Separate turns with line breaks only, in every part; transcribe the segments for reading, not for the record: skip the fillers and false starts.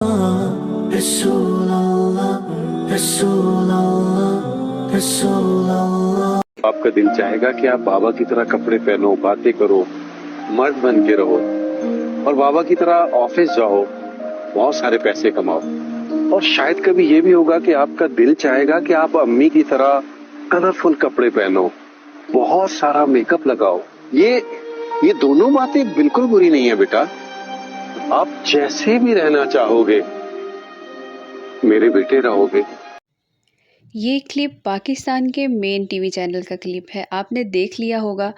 رسول اللہ رسول اللہ رسول اللہ۔
آپ کا دل چاہے گا کہ آپ بابا کی طرح کپڑے پہنو، باتیں کرو، مرد بن کے رہو، اور بابا کی طرح آفس جاؤ، بہت سارے پیسے کماؤ۔ اور شاید کبھی یہ بھی ہوگا کہ آپ کا دل چاہے گا کہ آپ امی کی طرح کلرفل کپڑے پہنو، بہت سارا میک اپ لگاؤ۔ یہ دونوں باتیں بالکل بری نہیں ہے بیٹا۔ آپ جیسے بھی رہنا چاہو گے میرے بیٹے رہو گے۔
یہ کلپ پاکستان کے مین ٹی وی چینل کا کلپ ہے، آپ نے دیکھ لیا ہوگا۔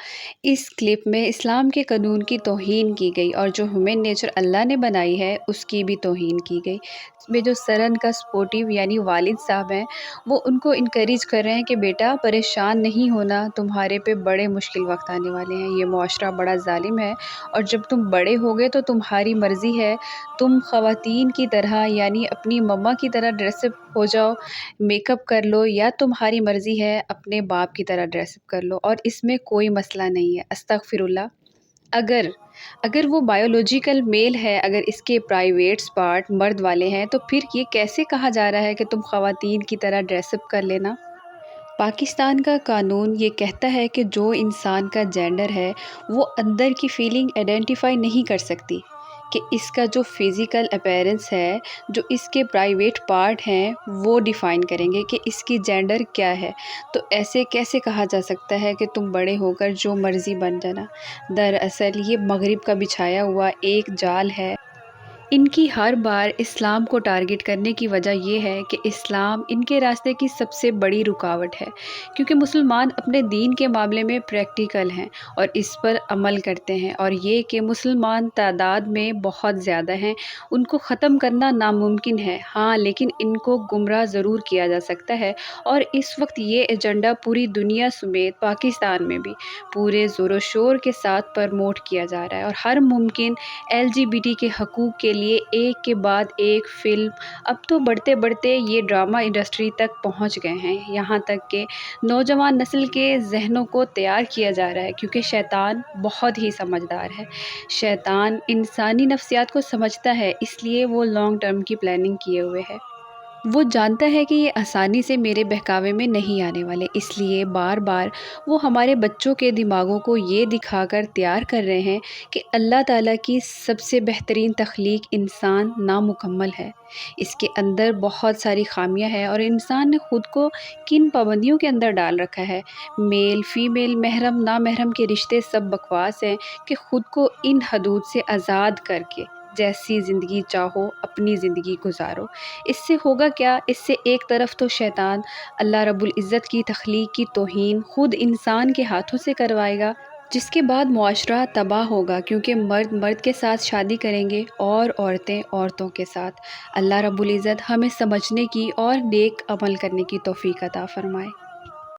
اس کلپ میں اسلام کے قانون کی توہین کی گئی اور جو ہیومن نیچر اللہ نے بنائی ہے اس کی بھی توہین کی گئی۔ اس میں جو سرن کا سپورٹیو یعنی والد صاحب ہیں، وہ ان کو انکریج کر رہے ہیں کہ بیٹا پریشان نہیں ہونا، تمہارے پہ بڑے مشکل وقت آنے والے ہیں، یہ معاشرہ بڑا ظالم ہے، اور جب تم بڑے ہوگے تو تمہاری مرضی ہے، تم خواتین کی طرح یعنی اپنی مما کی طرح ڈریس اپ ہو جاؤ، میک اپ کر لو، یا تمہاری مرضی ہے اپنے باپ کی طرح ڈریس اپ کر لو، اور اس میں کوئی مسئلہ نہیں ہے۔ استغفر اللہ۔ اگر وہ بایولوجیکل میل ہے، اگر اس کے پرائیویٹس پارٹ مرد والے ہیں، تو پھر یہ کیسے کہا جا رہا ہے کہ تم خواتین کی طرح ڈریس اپ کر لینا؟ پاکستان کا قانون یہ کہتا ہے کہ جو انسان کا جینڈر ہے وہ اندر کی فیلنگ آئیڈینٹیفائی نہیں کر سکتی، کہ اس کا جو فزیکل اپیرنس ہے، جو اس کے پرائیویٹ پارٹ ہیں، وہ ڈیفائن کریں گے کہ اس کی جینڈر کیا ہے۔ تو ایسے کیسے کہا جا سکتا ہے کہ تم بڑے ہو کر جو مرضی بن جانا؟ دراصل یہ مغرب کا بچھایا ہوا ایک جال ہے۔ ان کی ہر بار اسلام کو ٹارگٹ کرنے کی وجہ یہ ہے کہ اسلام ان کے راستے کی سب سے بڑی رکاوٹ ہے، کیونکہ مسلمان اپنے دین کے معاملے میں پریکٹیکل ہیں اور اس پر عمل کرتے ہیں، اور یہ کہ مسلمان تعداد میں بہت زیادہ ہیں، ان کو ختم کرنا ناممکن ہے، ہاں لیکن ان کو گمراہ ضرور کیا جا سکتا ہے، اور اس وقت یہ ایجنڈا پوری دنیا سمیت پاکستان میں بھی پورے زور و شور کے ساتھ پرموٹ کیا جا رہا ہے، اور ہر ممکن LGBT کے حقوق کے لیے ایک کے بعد ایک فلم، اب تو بڑھتے بڑھتے یہ ڈرامہ انڈسٹری تک پہنچ گئے ہیں، یہاں تک کہ نوجوان نسل کے ذہنوں کو تیار کیا جا رہا ہے، کیونکہ شیطان بہت ہی سمجھدار ہے۔ شیطان انسانی نفسیات کو سمجھتا ہے، اس لیے وہ لانگ ٹرم کی پلاننگ کیے ہوئے ہے۔ وہ جانتا ہے کہ یہ آسانی سے میرے بہکاوے میں نہیں آنے والے، اس لیے بار بار وہ ہمارے بچوں کے دماغوں کو یہ دکھا کر تیار کر رہے ہیں کہ اللہ تعالیٰ کی سب سے بہترین تخلیق انسان نامکمل ہے، اس کے اندر بہت ساری خامیاں ہیں، اور انسان نے خود کو کن پابندیوں کے اندر ڈال رکھا ہے۔ میل فیمیل، محرم نامحرم کے رشتے سب بکواس ہیں، کہ خود کو ان حدود سے آزاد کر کے جیسی زندگی چاہو اپنی زندگی گزارو۔ اس سے ہوگا کیا؟ اس سے ایک طرف تو شیطان اللہ رب العزت کی تخلیق کی توہین خود انسان کے ہاتھوں سے کروائے گا، جس کے بعد معاشرہ تباہ ہوگا، کیونکہ مرد مرد کے ساتھ شادی کریں گے اور عورتیں عورتوں کے ساتھ۔ اللہ رب العزت ہمیں سمجھنے کی اور نیک عمل کرنے کی توفیق عطا فرمائے۔